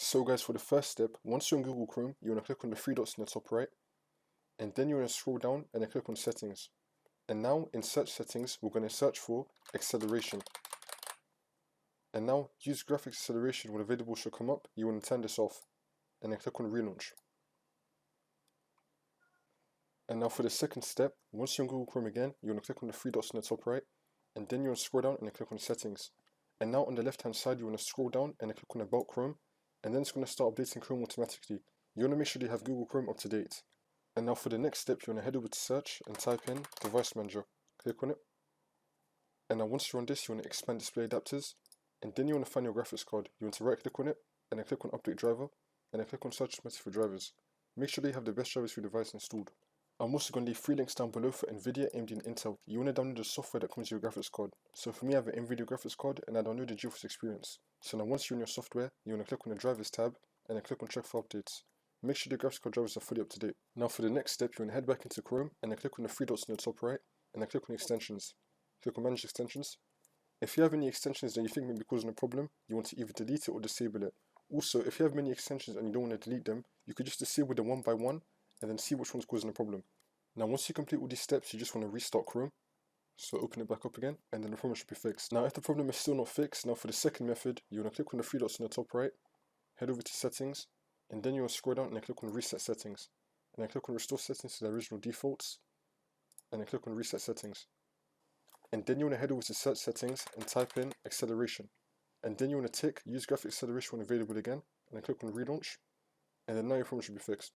So guys, for the first step, once you're in Google Chrome, you want to click on the three dots in the top right, and then you want to scroll down and then click on settings. And now in search settings, we're going to search for acceleration. And now use graphics acceleration when available should come up. You want to turn this off and then click on relaunch. And now for the second step, once you're in Google Chrome again, you want to click on the three dots in the top right, and then you want to scroll down and then click on settings. And now on the left hand side, you want to scroll down and then click on about Chrome, and then it's going to start updating Chrome automatically. You want to make sure you have Google Chrome up to date. And now for the next step, you want to head over to search and type in device manager. Click on it. And now once you're on this, you want to expand display adapters, and then you want to find your graphics card. You want to right click on it, and then click on update driver, and then click on search automatically for drivers. Make sure that you have the best drivers for your device installed. I'm also going to leave 3 links down below for NVIDIA, AMD and Intel. You want to download the software that comes with your graphics card. So for me, I have an NVIDIA graphics card and I downloaded GeForce Experience. So now once you're in your software, you want to click on the drivers tab and then click on check for updates. Make sure the graphics card drivers are fully up to date. Now for the next step, you want to head back into Chrome and then click on the 3 dots in the top right and then click on extensions. Click on manage extensions. If you have any extensions that you think may be causing a problem, you want to either delete it or disable it. Also, if you have many extensions and you don't want to delete them, you could just disable them one by one and then see which one's causing a problem. Now once you complete all these steps, you just want to restart Chrome. So open it back up again, and then the problem should be fixed. Now if the problem is still not fixed, now for the second method, you want to click on the 3 dots in the top right, head over to settings, and then you want to scroll down and then click on reset settings. And then click on restore settings to the original defaults, and then click on reset settings. And then you want to head over to search settings and type in acceleration. And then you want to tick use graphic acceleration when available again, and then click on relaunch, and then now your problem should be fixed.